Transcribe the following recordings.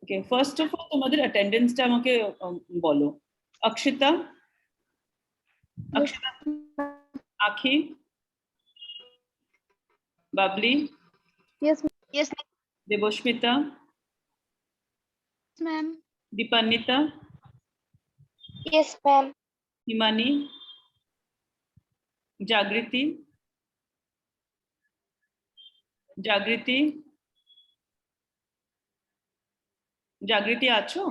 Okay, first of all তোমাদের অ্যাটেন্ডেন্সটা আমাকে বলো। অক্ষিতা, অক্ষিতা, আখি, Babli, Yes, yes, Debasmita, ma'am. Dipanwita, Yes, ma'am. Himani, Jagriti, Jagriti, Jagriti আছো?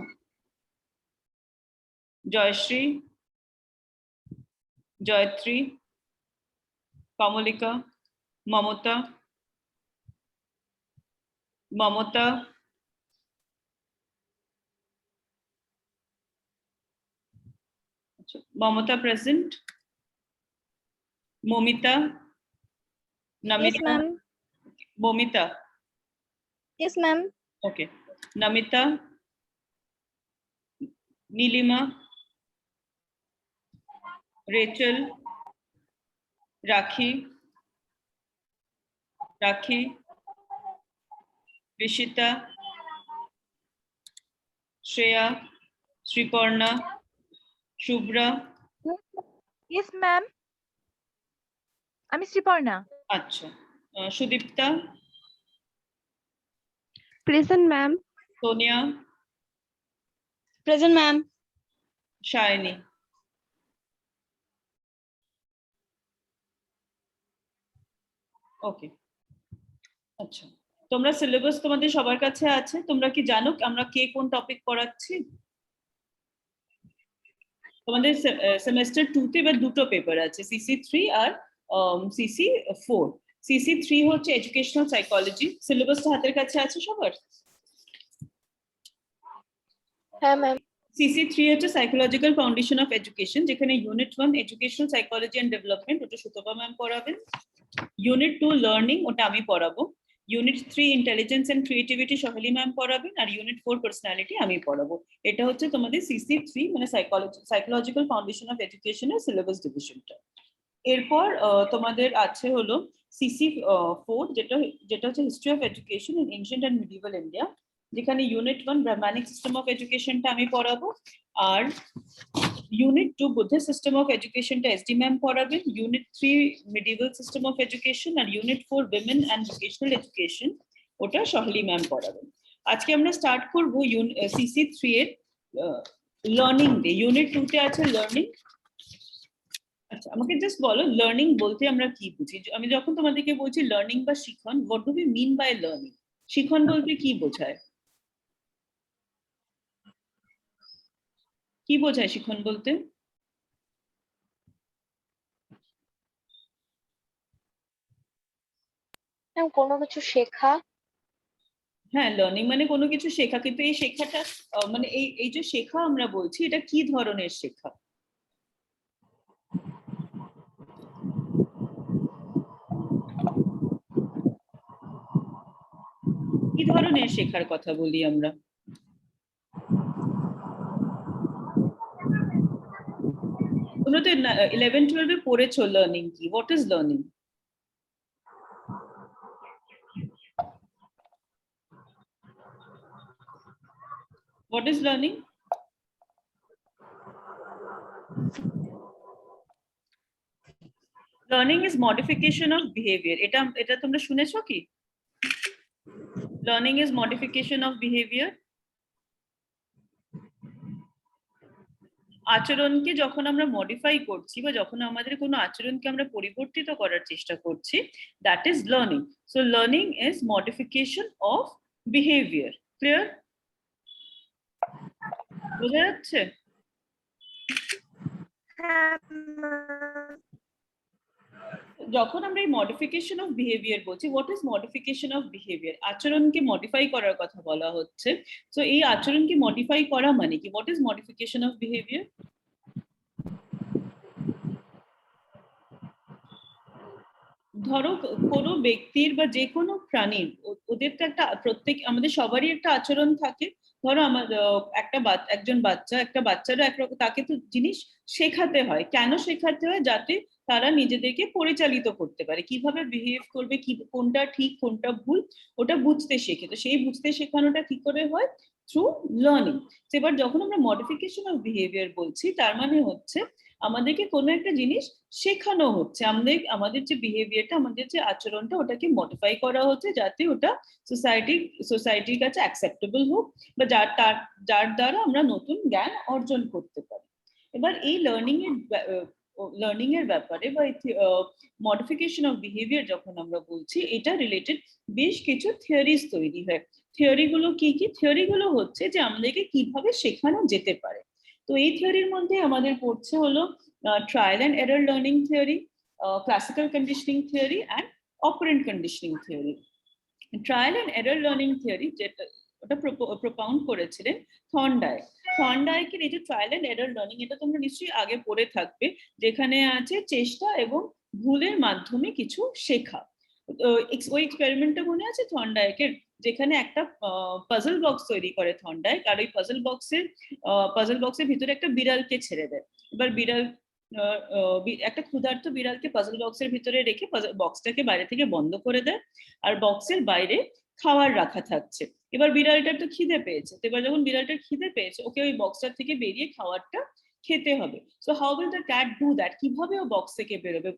Jayashree, Jayatri, Kamalika, Mamata, Mamata, Mamata present, Mamita, Yes, Namita, ma'am. Mamita, Yes, ma'am. Okay, Namita, Nilima, Rachel, Rakhi, Rakhi, Rishita, Shreya, Sriparna, Shubhra. Yes, ma'am. আমি শ্রীপর্ণা। আচ্ছা, Sudipta, Present, ma'am. Sonia, Present, ma'am. শায়নী। ওকে, আচ্ছা, তোমরা সিলেবাস তোমাদের সবার কাছে আছে? তোমরা কি জানো আমরা কে কোন টপিক পড়াচ্ছি? তোমাদের সেমেস্টার 2 তে এবার দুটো পেপার আছে, CC3 আর CC4। CC3 হচ্ছে এডুকেশনাল সাইকোলজি। সিলেবাসটা হাতের কাছে আছে সবার? হ্যাঁ, ম্যাম। CC3 হচ্ছে সাইকোলজিক্যাল ফাউন্ডেশন অফ এডুকেশন, যেখানে unit 1 educational psychology and development, ওটা সুতপা ম্যাম পড়াবেন। ইউনিট 2 লার্নিং, ওটা আমি পড়াবো। Unit 3 intelligence and creativity Saheli ma'am পড়াবেন। আর ইউনিট 4 পার্সোনালিটি আমি পড়াবো। এটা হচ্ছে তোমাদের CC3 মানে সাইকোলজিক্যাল ফাউন্ডেশন অফ এডুকেশনের সিলেবাস ডিভিশনটা। এরপর তোমাদের আছে হলো CC4, যেটা হচ্ছে history of education in ancient and medieval India, যেখানে ইউনিট 1 ব্রাহ্মণিক সিস্টেম অফ এডুকেশনটা আমি পড়াবো। আর ইউনিট 2 বুদ্ধিস্ট সিস্টেম অফ এডুকেশনটা SD ম্যাম পড়াবেন। Unit 3 medieval system of education আর unit 4 women and vocational education, ওটা সহেলি ম্যাম পড়াবেন। আজকে আমরা স্টার্ট করব CC3 এর লার্নিং ডে। ইউনিট 2 তে আছে লার্নিং। আচ্ছা, আমাকে জাস্ট বলো লার্নিং বলতে আমরা কি বুঝি? আমি যখন তোমাদেরকে বলছি লার্নিং বা শিখন, what do we mean by learning? শিখন বলতে কি বোঝায়? কি বোঝায় শিখন বলতে? কোনো কিছু শেখা। হ্যাঁ, লার্নিং মানে কোনো কিছু শেখা, কিন্তু এই শেখাটা মানে এই যে শেখা আমরা বলছি, এটা কি ধরনের শেখা? কি ধরনের শেখার কথা বলি আমরা? তোমরা তো 11-12 এ পড়েছো লার্নিং কি, what is learning? What is learning? Learning is modification of behaviour. এটা তোমরা শুনেছো কি? Learning is modification of behaviour. আচরণকে যখন আমরা মডিফাই করছি বা যখন আমাদের কোনো আচরণকে আমরা পরিবর্তিত করার চেষ্টা করছি, that is learning. So learning is modification of behaviour. Clear? বোঝা যাচ্ছে? যখন আমরা এই মডিফিকেশন অফ বিহেভিয়ার বলছি, what is modification of behaviour? আচরণকে মডিফাই করার কথা বলা হচ্ছে। সো এই আচরণকে মডিফাই করা মানে কি? What is modification of behaviour? ধরো কোনো ব্যক্তির বা যে কোনো প্রাণীর, ওদের তো একটা আমাদের সবারই একটা আচরণ থাকে। ধরো আমার একজন বাচ্চা, একটা বাচ্চারও একরকম, তাকে তো জিনিস শেখাতে হয়। কেন শেখাতে হয়? যাতে তারা নিজেদেরকে পরিচালিত করতে পারে, কিভাবে বিহেভ করবে, কি কোনটা ঠিক কোনটা ভুল ওটা বুঝতে শেখে। তো সেই বুঝতে শেখানোটা কি করে হয়? Through learning. এবার যখন আমরা মডিফিকেশন অফ বিহেভিয়ার বলছি, তার মানে হচ্ছে আমাদেরকে কোনো একটা জিনিস শেখানো হচ্ছে, আমাদের যে বিহেভিয়ারটা, আমাদের যে আচরণটা, ওটাকে মডিফাই করা হচ্ছে যাতে ওটা সোসাইটির কাছে অ্যাকসেপ্টেবল হোক, বা যার দ্বারা আমরা নতুন জ্ঞান অর্জন করতে পারি। এবার এই লার্নিং এর ব্যাপারে বা মডিফিকেশন অফ বিহেভিয়ার যখন আমরা বলছি, এটা রিলেটেড বেশ কিছু থিওরিজ তৈরি হয়। থিওরি গুলো কি কি? থিওরি গুলো হচ্ছে যে আমাদেরকে কিভাবে শেখানো যেতে পারে। তো এই থিওরির মধ্যে আমাদের পড়ছে হলো trial and error learning theory, classical conditioning theory and operant conditioning theory. Trial and error learning theory যেটা ওটা প্রপাউন্ড করেছিলেন থর্নডাইক। থর্নডাইকের এই যে ট্রায়াল অ্যান্ড এরর লার্নিং, এটা তোমরা নিশ্চয়ই আগে পড়ে থাকবে, যেখানে আছে চেষ্টা এবং ভুলের মাধ্যমে কিছু শেখা। ওই এক্সপেরিমেন্টটা মনে আছে থর্নডাইকের, যেখানে একটা পাজল বক্স তৈরি করে থর্নডাইক, আর ওই পাজল বক্সের ভিতরে একটা বিড়ালকে ছেড়ে দেয়। এবার বিড়াল একটা ক্ষুধার্ত বিড়ালকে পাজল বক্সের ভিতরে রেখে বক্সটাকে বাইরে থেকে বন্ধ করে দেয়, আর বক্সের বাইরে খাবার রাখা থাকছে। এবার বিড়ালটার তো খিদে পেয়েছে, তো এবার যখন বিড়ালটার খিদে পেয়েছে, ওকে ওই বক্সটার থেকে বেরিয়ে খাবারটা খেতে হবে। So how will the cat do that? কিভাবে ও বক্স থেকে বেরোবে?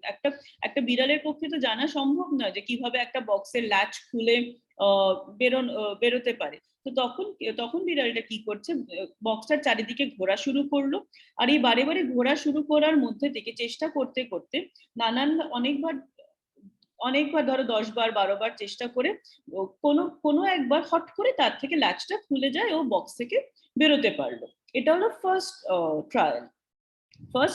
একটা বিড়ালের পক্ষে তো জানা সম্ভব নয় যে কিভাবে একটা বক্সের ল্যাচ খুলে বেরোতে পারে। তো তখন বিড়ালটা কি করছে? বক্সটার চারিদিকে ঘোরা শুরু করলো, আর এই বারে বারে ঘোরা শুরু করার মধ্যে থেকে চেষ্টা করতে করতে অনেকবার ধরো 10 বার 12 বার চেষ্টা করে কোনো একবার হট করে তার থেকে ল্যাচটা খুলে যায়, ও বক্স থেকে বেরোতে পারলো। এটা হলো ফার্স্ট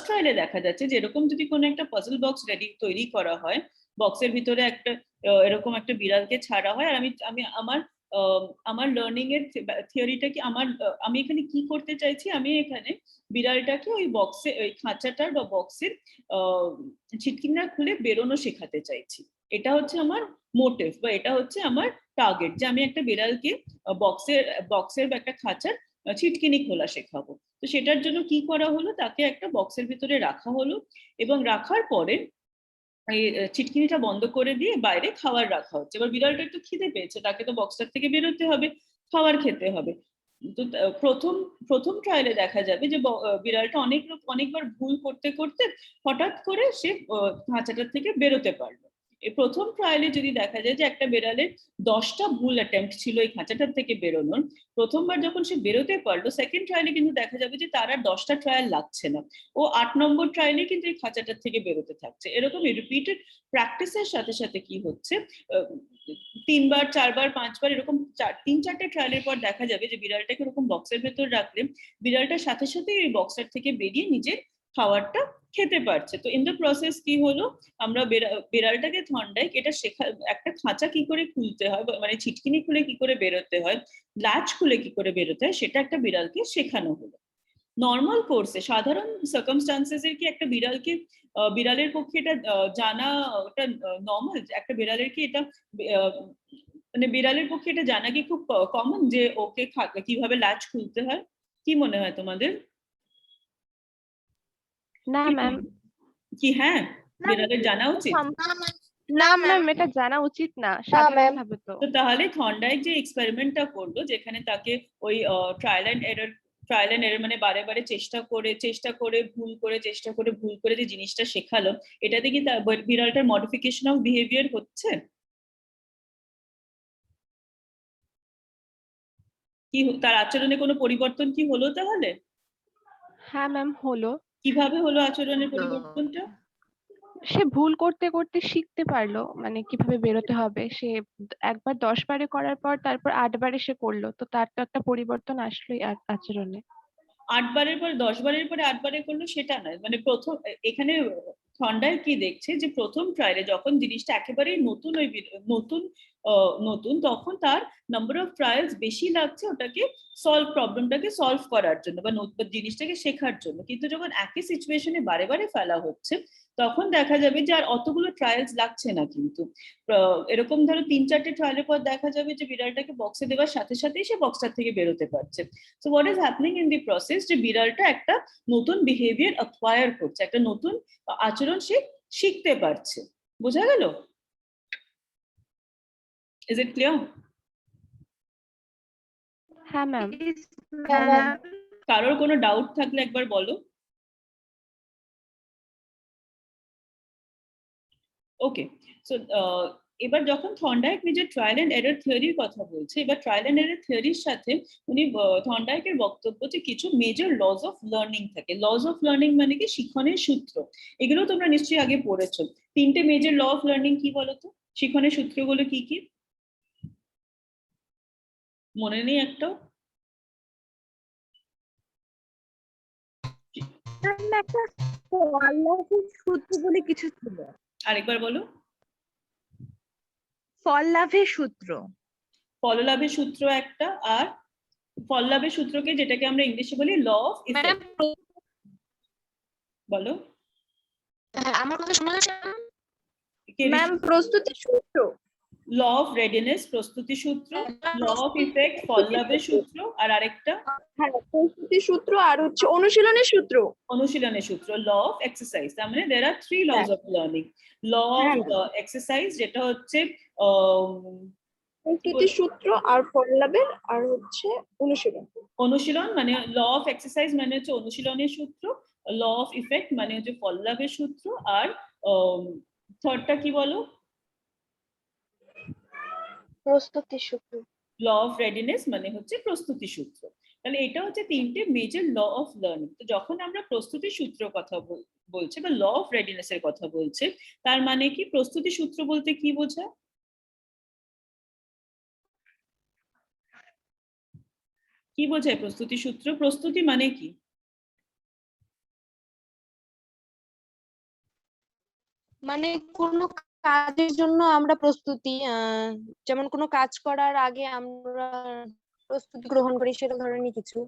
ট্রায়ালে দেখা যাচ্ছে যে এরকম যদি কোনো একটা পাজল বক্স তৈরি করা হয়, বক্সের ভিতরে একটা এরকম একটা বিড়ালকে ছাড়া হয়, আর আমি আমার লার্নিং এর থিওরিটা কি, আমি এখানে কি করতে চাইছি, আমি এখানে বিড়ালটাকে ওই খাঁচাটার বা বক্সের ছিটকিনা খুলে বেরোনো শেখাতে চাইছি। এটা হচ্ছে আমার মোটিভ, বা এটা হচ্ছে আমার টার্গেট, যে আমি একটা বিড়ালকে বক্সের বা একটা খাঁচার ছিটকিনি খোলা শেখাবো। তো সেটার জন্য কি করা হলো, তাকে একটা বক্সের ভিতরে রাখা হলো, এবং রাখার পরে এই ছিটকিনিটা বন্ধ করে দিয়ে বাইরে খাবার রাখা হচ্ছে। এবার বিড়ালটা একটু খিদে পেয়েছে, তাকে তো বক্সটার থেকে বেরোতে হবে, খাবার খেতে হবে। তো প্রথম ট্রায়ালে দেখা যাবে যে বিড়ালটা অনেকবার ভুল করতে করতে হঠাৎ করে সে খাঁচাটার থেকে বেরোতে পারলো। এই প্রথম ট্রায়ালে যদি দেখা যায় যে একটা বিড়ালের 10টা ভুল অ্যাটেম্প্ট ছিল এই খাঁচাটার থেকে বেরোনোর, প্রথমবার যখন সে বেরোতে পারলো, সেকেন্ড ট্রায়ালে কিন্তু দেখা যাবে যে তার আর 10টা ট্রায়াল লাগছে না, ও 8 নম্বর ট্রায়ালে কিন্তু এই খাঁচাটার থেকে বেরোতে থাকছে। এরকম রিপিটেড প্র্যাকটিসের সাথে সাথে কি হচ্ছে, 3বার 4বার 5বার এরকম 3-4টে ট্রায়ালের পর দেখা যাবে যে বিড়ালটাকে এরকম বক্সের ভেতর রাখলে বিড়ালটার সাথে সাথে এই বক্সের থেকে বেরিয়ে নিজের খাবারটা খেতে পারছে। তো ইন দ্য প্রসেস কি হলো, আমরা বিড়ালটাকে থর্নডাইক এটা একটা খাঁচা কি করে খুলতে হয়, মানে ছিটকিনি খুলে কি করে বেরোতে হয়, ল্যাচ খুলে কি করে বেরোতে হয়, সেটা একটা বিড়ালকে শেখানো হলো। নর্মাল কোর্সে সাধারণ সার্কামস্টান্সেসে কি একটা বিড়ালের পক্ষে এটা জানা ওটা নর্মাল? একটা বিড়ালের কি এটা মানে বিড়ালের পক্ষে এটা জানা কি খুব কমন যে ওকে কিভাবে ল্যাচ খুলতে হয়? কি মনে হয় তোমাদের? না ম্যাম। কি হ্যাঁ, বিড়ালের জানা উচিত? না ম্যাম, এটা জানা উচিত না সাধারণভাবে। তো তাহলে থর্নডাইক যে এক্সপেরিমেন্টটা করলো, যেখানে তাকে ওই ট্রায়াল অ্যান্ড এরর মানে বারে বারে চেষ্টা করে ভুল করে যে জিনিসটা শেখালো, এটাতে কি বিড়ালটার মডিফিকেশন অফ বিহেভিয়ার হচ্ছে? কি তার আচরণে কোনো পরিবর্তন কি হলো তাহলে? হ্যাঁ ম্যাম, হলো। কিভাবে হলো আচরণের পরিবর্তনটা? সে ভুল করতে করতে শিখতে পারলো, মানে কিভাবে বেরোতে হবে। সে একবার 10 বারে করার পর তারপর 8 বারে সে করলো, তো তার তো একটা পরিবর্তন আসলোই আচরণে। 8 বারের পর 10 বারের পরে 8 বারে করলো সেটা নয়, মানে এখানে থর্নডাইক কি দেখছে যে প্রথম ট্রায়ালে যখন জিনিসটা একেবারেই নতুন, তখন তার নাম্বার অফ ট্রায়ালস বেশি লাগছে ওটাকে প্রবলেমটাকে সলভ করার জন্য বা জিনিসটাকে শেখার জন্য। কিন্তু যখন একই সিচুয়েশনে বারে বারে ফেলা হচ্ছে, তখন দেখা যাবে যে আর অতগুলো ট্রায়ালস লাগছে না। কিন্তু এরকম ধরো 3-4টে ট্রায়ালের পর দেখা যাবে যে বিড়ালটাকে বক্সে দেওয়ার সাথে সাথেই সে বক্সটার থেকে বেরোতে পারছে। So what is happening in the process, যে বিড়ালটা একটা নতুন বিহেভিয়ার অ্যাকোয়ার করছে, একটা নতুন আচরণ সে শিখতে পারছে। বোঝা গেল? Is it clear? হ্যাঁ ম্যাম। কারোর কোনো ডাউট থাকলে একবার বলো। ওকে, সো এবার যখন থর্নডাইক নিজের ট্রায়াল এন্ড এরর থিওরির কথা বলছে, এবার ট্রায়াল এন্ড এরর থিওরির সাথে উনি থর্নডাইকের বক্তব্য যে কিছু মেজর লজ অফ লার্নিং থাকে। লজ অফ লার্নিং মানে কি? শিক্ষণের সূত্র। এগুলো তোমরা নিশ্চয়ই আগে পড়েছো। তিনটে মেজর ল অফ লার্নিং কি বলতো? শিক্ষণের সূত্রগুলো কি কি মনে নেই একটাও? একটা ফললাভের সূত্র বলে কিছু ছিল। আরেকবার বলো। ফললাভের সূত্র। ফললাভের সূত্র একটা, আর ফললাভের সূত্রকে যেটাকে আমরা ইংলিশে বলি ল অফ ইফেক্ট। বলো। আমার কথা শোনা যাচ্ছে? ম্যাম প্রস্তুতি সূত্র। ল অফ রেডিনেস প্রস্তুতি সূত্র, ল অফ ইফেক্ট ফললাভের সূত্র, আর আরেকটা হ্যাঁ, প্রস্তুতি সূত্র আর হচ্ছে অনুশীলনের সূত্র। অনুশীলনের সূত্র, ল অফ এক্সারসাইজ। তার মানে there are three laws of learning. Law of exercise যেটা হচ্ছে প্রস্তুতি সূত্র আর ফললাভের আর হচ্ছে অনুশীলন। অনুশীলন মানে ল অফ এক্সারসাইজ মানে হচ্ছে অনুশীলনের সূত্র, ল অফ ইফেক্ট মানে হচ্ছে ফললাভের সূত্র, আর থার্ডটা কি বলো? প্রস্তুতি সূত্র। ল অফ রেডিনেস মানে হচ্ছে প্রস্তুতি সূত্র। তাহলে এটা হচ্ছে তিনটে মেজর ল অফ লার্নিং। তো যখন আমরা প্রস্তুতি সূত্র কথা বলছে বা ল অফ রেডিনেস এর কথা বলছে, তার মানে কি? প্রস্তুতি সূত্র বলতে কি বোঝায়? কি বোঝায় প্রস্তুতি সূত্র? প্রস্তুতি মানে কি? মানে কোনো কাজের জন্য আমরা প্রস্তুতি, যেমন কোনো কাজ করার আগে আমরা প্রস্তুতি গ্রহণ করি, সেটা ধরনের কিছু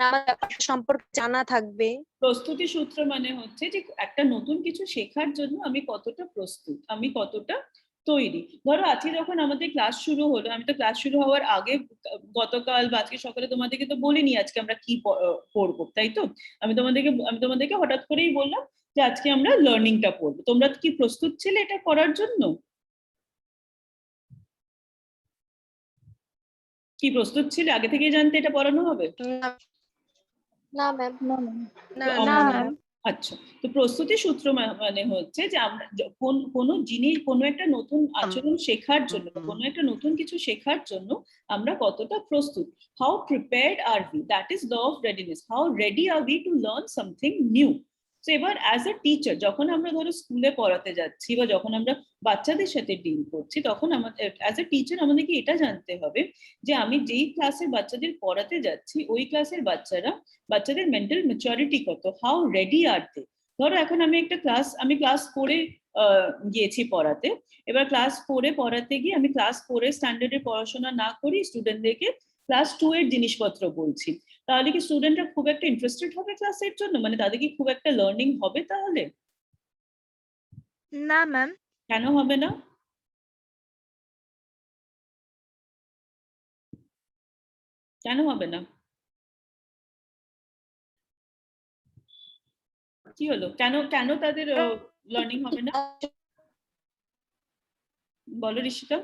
আমার ব্যাপারটা সম্পর্কে জানা থাকবে। প্রস্তুতি সূত্র মানে হচ্ছে যে একটা নতুন কিছু শেখার জন্য আমি কতটা প্রস্তুত, আমি কতটা তৈরি। ধরো আজকে যখন আমাদের ক্লাস শুরু হলো, আমি তো ক্লাস শুরু হওয়ার আগে গতকাল বা আজকে সকালে তোমাদেরকে তো বলিনি আজকে আমরা কি পড়বো, তাই তো? আমি তোমাদেরকে হঠাৎ করেই বললাম যে আজকে আমরা লার্নিংটা পড়বো। তোমরা কি প্রস্তুত ছিলে এটা করার জন্য? কি প্রস্তুত ছিলে? আগে থেকেই জানতে এটা পড়ানো হবে? না ম্যাম, না ম্যাম। আচ্ছা, তো প্রস্তুতি সূত্র মানে হচ্ছে যে আমরা কোনো জিনিস, কোনো একটা নতুন আচরণ শেখার জন্য বা কোনো একটা নতুন কিছু শেখার জন্য আমরা কতটা প্রস্তুত। How prepared are we, that is law of readiness. How ready are we to learn something new. তো এবার অ্যাজ এ টিচার যখন আমরা ধরো স্কুলে পড়াতে যাচ্ছি বা যখন আমরা বাচ্চাদের সাথে ডিল করছি, তখন আমাদের অ্যাজ এ টিচার আমাদেরকে এটা জানতে হবে যে আমি যেই ক্লাসের বাচ্চাদের পড়াতে যাচ্ছি ওই ক্লাসের বাচ্চাদের মেন্টাল ম্যাচুরিটি কত, হাউ রেডি আর দে। ধরো এখন আমি ক্লাস 4-এ গিয়েছি পড়াতে। এবার ক্লাস 4-এ পড়াতে গিয়ে আমি ক্লাস 4-এর স্ট্যান্ডার্ডের পড়াশোনা না করি স্টুডেন্টদেরকে ক্লাস 2-এর জিনিসপত্র বলছি, তাহলে কি স্টুডেন্টরা খুব একটা ইন্টারেস্টেড হবে ক্লাসের জন্য? মানে তাদের কি খুব একটা লার্নিং হবে তাহলে? না ম্যাম। কেন হবে না? কেন হবে না? কি হলো? কেন কেন তাদের লার্নিং হবে না? বলো ঋষিকা।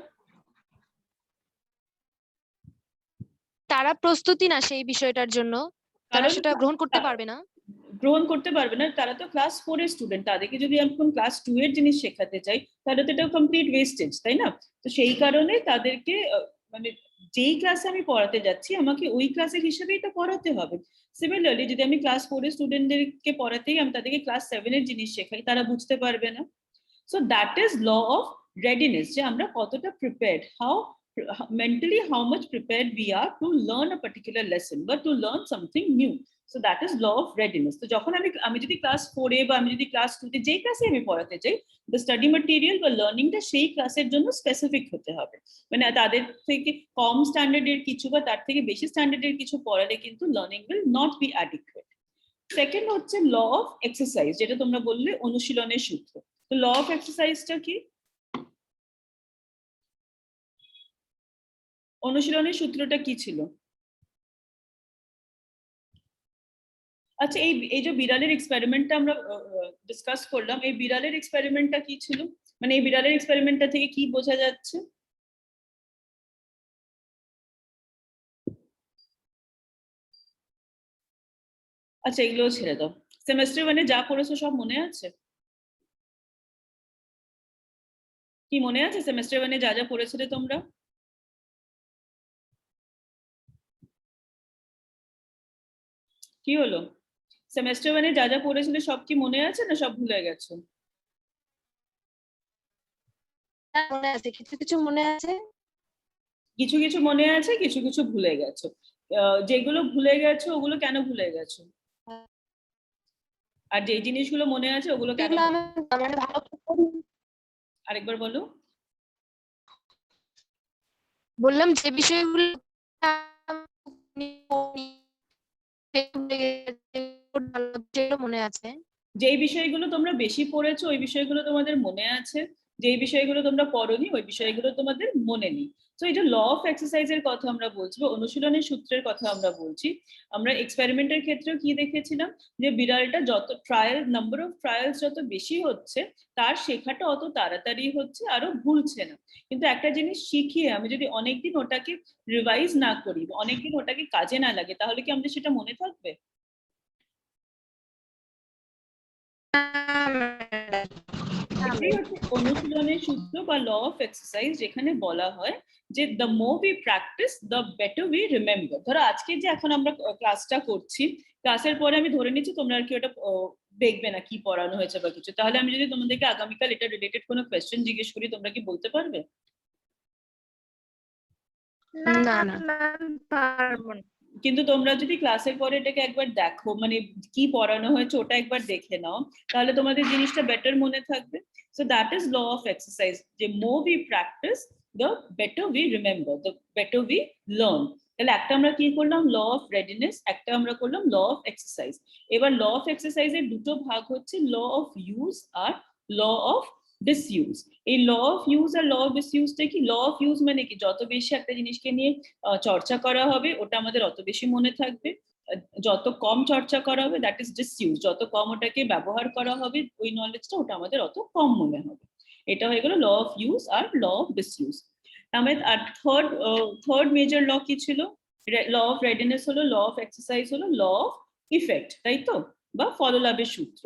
তারা প্রস্তুতি না সেই বিষয়টার জন্য, তারা কারণ সেটা গ্রহণ করতে পারবে না। গ্রহণ করতে পারবে না, তারা তো ক্লাস 4-এর স্টুডেন্ট। তাদেরকে যদি এখন ক্লাস 2-এর জিনিস শেখাতে চাই তাহলে তো এটা কমপ্লিট ওয়েস্টেজ, তাই না? তো সেই কারণে তাদেরকে মানে যেই ক্লাসে আমি পড়াতে যাচ্ছি আমাকে ওই ক্লাসের হিসেবেই তো পড়াতে হবে। সিমিলারলি যদি আমি ক্লাস 4-এর স্টুডেন্টদেরকে পড়াতেই আমি তাদেরকে ক্লাস 7-এর জিনিস শেখাই, তারা বুঝতে পারবে না। So that is law of readiness, যে আমরা কতটা prepared, how mentally how much prepared we are to learn a particular lesson but to learn something new. So that is law of readiness. তো যখন আমি যদি ক্লাস 4-এ বা আমি যদি ক্লাস 2-তে যেই ক্লাসে আমি পড়াতে চাই, দ্য স্টাডি ম্যাটেরিয়াল বা লার্নিংটা সেই ক্লাসের জন্য স্পেসিফিক হতে হবে। মানে তাদের থেকে কম স্ট্যান্ডার্ডের কিছু বা তার থেকে বেশি স্ট্যান্ডার্ডের কিছু পড়ালে কিন্তু learning will not be adequate. Second হচ্ছে ল অফ এক্সারসাইজ, যেটা তোমরা বললে অনুশীলনের সূত্র। তো ল অফ এক্সারসাইজটা কি? অনুশীলনের সূত্রটা কি ছিল? আচ্ছা, এই যে বিড়ালের এক্সপেরিমেন্টটা আমরা ডিসকাস করলাম, এই বিড়ালের এক্সপেরিমেন্টটা কি ছিল? মানে এই বিড়ালের এক্সপেরিমেন্টটা থেকে কি বোঝা যাচ্ছে? আচ্ছা, এগুলোও ছেড়ে দাও। সেমেস্টার 1-এ যা পড়েছো সব মনে আছে? কি মনে আছে সেমেস্টার 1-এ যা যা পড়েছিলে তোমরা? কি হলো? সেমেস্টার 1-এ যা যা পড়েছিলে সব কি মনে আছে না সব ভুলে গেছো? মনে আছে, কিছু কিছু মনে আছে। কিছু কিছু মনে আছে, কিছু কিছু ভুলে গেছো। যেগুলো ভুলে গেছো ওগুলো কেন ভুলে গেছো? আর যে জিনিসগুলো মনে আছে ওগুলো কেন? যেগুলো আমি মানে ভালো করে আরেকবার বলো। বললাম যে বিষয়গুলো যেগুলো মনে আছে। যেই বিষয়গুলো তোমরা বেশি পড়েছো ওই বিষয়গুলো তোমাদের মনে আছে, যেই বিষয়গুলো তোমরা পড়োনি ওই বিষয়গুলো তোমাদের মনে নেই। তো এই যে ল অফ এক্সারসাইজের কথা আমরা বলছি, বা অনুশীলনের সূত্রের কথা আমরা বলছি, আমরা এক্সপেরিমেন্টের ক্ষেত্রেও কি দেখেছিলাম যে বিড়ালটা যত নাম্বার অফ ট্রায়ালস যত বেশি হচ্ছে তার শেখাটা অত তাড়াতাড়ি হচ্ছে, আরো ভুলছে না। কিন্তু একটা জিনিস শিখিয়ে আমি যদি অনেকদিন ওটাকে রিভাইজ না করি, অনেকদিন ওটাকে কাজে না লাগে, তাহলে কি আমাদের সেটা মনে থাকবে? এটাই হচ্ছে অনুশীলনের সূত্র বা ল অফ এক্সারসাইজ, যেখানে বলা হয় যে the more we practise the better we remember. ধরো আজকে যে এখন আমরা ক্লাসটা করছি, ক্লাসের পরে আমি ধরে নিচ্ছি তোমরা আর কি ওটা দেখবে না কি পড়ানো হয়েছে বা কিছু, তাহলে আমি যদি তোমাদেরকে আগামীকাল এটা রিলেটেড কোনো কোয়েশ্চেন জিজ্ঞেস করি তোমরা কি বলতে পারবে? না না পারবো না। কিন্তু তোমরা যদি ক্লাসের পরে এটাকে একবার দেখো, মানে কি পড়ানো হয়েছে ওটা একবার দেখে নাও, তাহলে তোমাদের জিনিসটা বেটার মনে থাকবে। So that is law of exercise, যে more we practise the better we remember, the better we learn. তাহলে একটা আমরা কি করলাম ল অফ রেডিনেস, একটা আমরা করলাম ল অফ এক্সারসাইজ। এবার ল অফ এক্সারসাইজের দুটো ভাগ হচ্ছে ল অফ ইউজ আর ল অফ ডিসইউজ। এই ল অফ ইউজ আর ল অফ ডিসইউজটা কি? ল অফ ইউজ মানে কি, যত বেশি একটা জিনিসকে নিয়ে চর্চা করা হবে ওটা আমাদের অত বেশি মনে থাকবে। যত কম চর্চা করা হবে দ্যাট ইজ ডিসইউজ, যত কম ওটাকে ব্যবহার করা হবে ওই নলেজটা ওটা আমাদের অত কম মনে হবে। এটা হয়ে গেল ল অফ ইউজ আর ল অফ ডিসইউজ। আর থার্ড মেজর ল কি ছিল? ল অফ রেডিনেস হলো, ল অফ এক্সারসাইজ হলো ল অফ ইফেক্ট, তাই তো, বা ফললাভের সূত্র।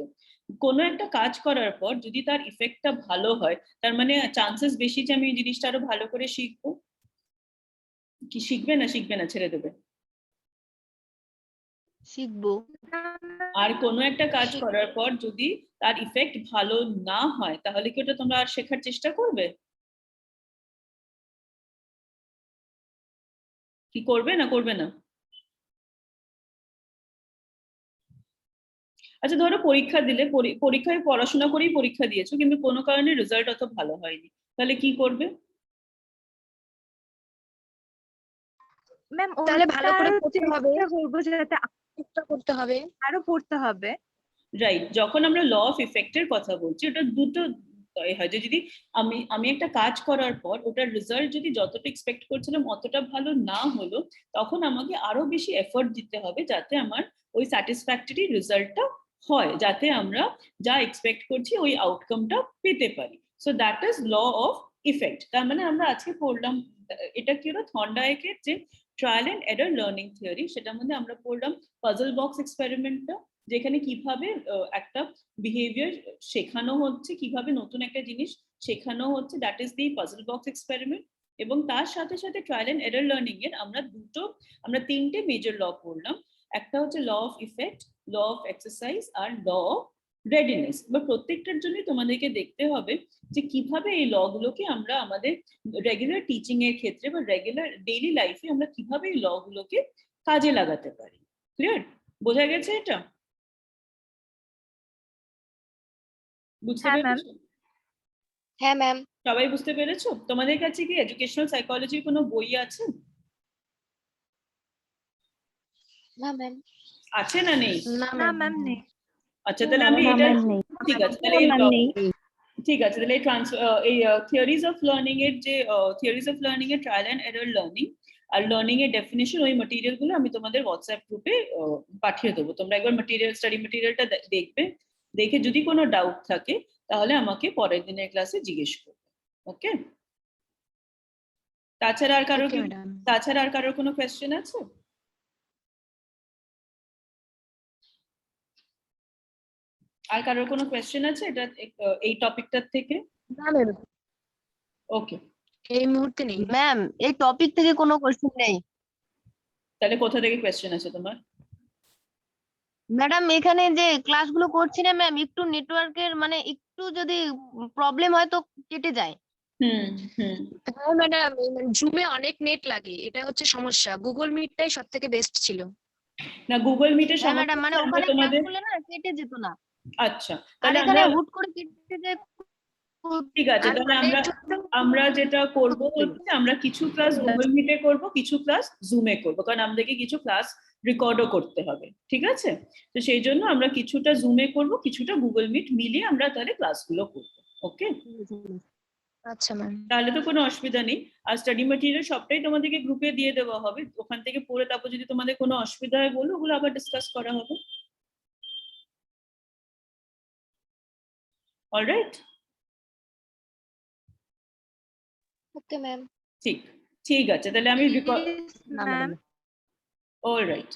কোনো একটা কাজ করার পর যদি তার ইফেক্টটা ভালো হয়, তার মানে চান্সেস বেশি যে আমি এই জিনিসটা আরো ভালো করে শিখবো। কি শিখবে না শিখবে না ছেড়ে দেবে? শিখবো। আর কোনো একটা কাজ করার পর যদি তার ইফেক্ট ভালো না হয় তাহলে কি ওটা তোমরা আর শেখার চেষ্টা করবে? কি করবে না করবে না? আচ্ছা, ধরো পরীক্ষা দিলে, পরীক্ষায় পড়াশোনা করেই পরীক্ষা দিয়েছো কিন্তু কোনো কারণে রেজাল্ট অত ভালো হয়নি, তাহলে কি করবে? ম্যাম তাহলে ভালো করে পড়তে হবে, করবো যাতে চেষ্টা করতে হবে। আরো পড়তে হবে। রাইট, যখন আমরা ল অফ ইফেক্টের কথা বলছি ওটা দুটো হয়, যে যদি আমি একটা কাজ করার পর ওটার রেজাল্ট যদি যতটা এক্সপেক্ট করছিলাম অতটা ভালো না হলো, তখন আমাকে আরো বেশি এফোর্ট দিতে হবে যাতে আমার ওই স্যাটিসফ্যাক্টরি রেজাল্টটা হয়, যাতে আমরা যা এক্সপেক্ট করছি ওই আউটকামটা পেতে পারি। So that is law of effect. তার মানে আমরা আজকে পড়লাম, এটা কি হলো থর্নডাইকের যে trial and error learning theory, সেটার মধ্যে আমরা পড়লাম পাজল বক্স এক্সপেরিমেন্টটা, যেখানে কিভাবে একটা বিহেভিয়ার শেখানো হচ্ছে, কিভাবে নতুন একটা জিনিস শেখানো হচ্ছে, that is the puzzle box experiment. এবং তার সাথে সাথে ট্রায়াল এন্ড এরর লার্নিং এর আমরা তিনটে মেজর ল পড়লাম। একটা হচ্ছে law of effect, law of exercise আর ল অফ রেডিনেস। এবার প্রত্যেকটার জন্য তোমাদেরকে দেখতে হবে যে কিভাবে এই ল গুলোকে আমরা আমাদের রেগুলার টিচিং এর ক্ষেত্রে বা রেগুলার ডেইলি লাইফে আমরা কিভাবে এই ল গুলোকে কাজে লাগাতে পারি। ক্লিয়ার? বোঝা গেছে এটা? বুঝতে হ্যাঁ, ম্যাম। পেরেছো? হ্যাঁ ম্যাম। সবাই বুঝতে পেরেছো? তোমাদের কাছে কি এডুকেশনাল সাইকোলজির কোনো বই আছে? না ম্যাম। আছে না নেই? না না ম্যাম। ম্যাম নেই। আচ্ছা, তাহলে আমি না, এটা ma'am, নেই। ঠিক আছে, তাহলে ম্যাম নেই। ঠিক আছে, তাহলে এই থিওরিজ অফ লার্নিং এর যে থিওরিজ অফ লার্নিং এর ট্রায়াল এন্ড এরর লার্নিং আর লার্নিং এর ডেফিনিশন ওই ম্যাটেরিয়াল গুলো আমি তোমাদের হোয়াটসঅ্যাপ গ্রুপে পাঠিয়ে দেবো। তোমরা একবার স্টাডি ম্যাটেরিয়ালটা দেখবে, দেখে যদি কোনো ডাউট থাকে তাহলে আমাকে পরের দিনের ক্লাসে জিজ্ঞেস করবে। ওকে, তাছাড়া আর কারোর কোনো কোয়েশ্চেন আছে? আর কারোর কোনো কোয়েশ্চেন আছে এটা এই টপিকটার থেকে? ওকে, এই মুহূর্তে নেই ম্যাম, এই টপিক থেকে কোনো কোশ্চেন নেই। তাহলে কোথা থেকে কোয়েশ্চেন আছে তোমার? ম্যাডাম এখানে যে ক্লাসগুলো করছি না ম্যাম, একটু নেটওয়ার্কের মানে একটু যদি প্রবলেম হয় তো কেটে যায়। হুম হুম হ্যাঁ ম্যাডাম, জুমে অনেক নেট লাগে, এটা হচ্ছে সমস্যা। গুগল মিটটাই সব থেকে বেস্ট ছিল। না, গুগল মিটের হ্যাঁ ম্যাডাম, মানে সমস্যা ওখানে ক্লাস তোমাদের। করলে না কেটে যেত না, আচ্ছা, আর তাহলে এখানে আমরা হুট করে কেটে যায়। ঠিক আছে, আর তাহলে অনেক আমরা যেটা করব হচ্ছে আমরা কিছু ক্লাস গুগল মিটে করব, কিছু ক্লাস জুমে করব, কারণ আমাদেরকে কিছু ক্লাস রেকর্ডও করতে হবে। ঠিক আছে, তো সেই জন্য আমরা কিছুটা জুমে করব, কিছুটা গুগল মিট মিলিয়ে আমরা তাহলে ক্লাসগুলো করব। ওকে, আচ্ছা ম্যাম। তাহলে তো কোনো অসুবিধা নেই। আর স্টাডি ম্যাটেরিয়াল সবটাই তোমাদেরকে গ্রুপে দিয়ে দেওয়া হবে, ওখান থেকে পড়ে তারপর যদি তোমাদের কোনো অসুবিধা হয় বলো, ওগুলো আবার ডিসকাস করা হবে। Alright, okay ma'am. ঠিক ঠিক আছে, তাহলে আমি না ম্যাডাম। অলরাইট।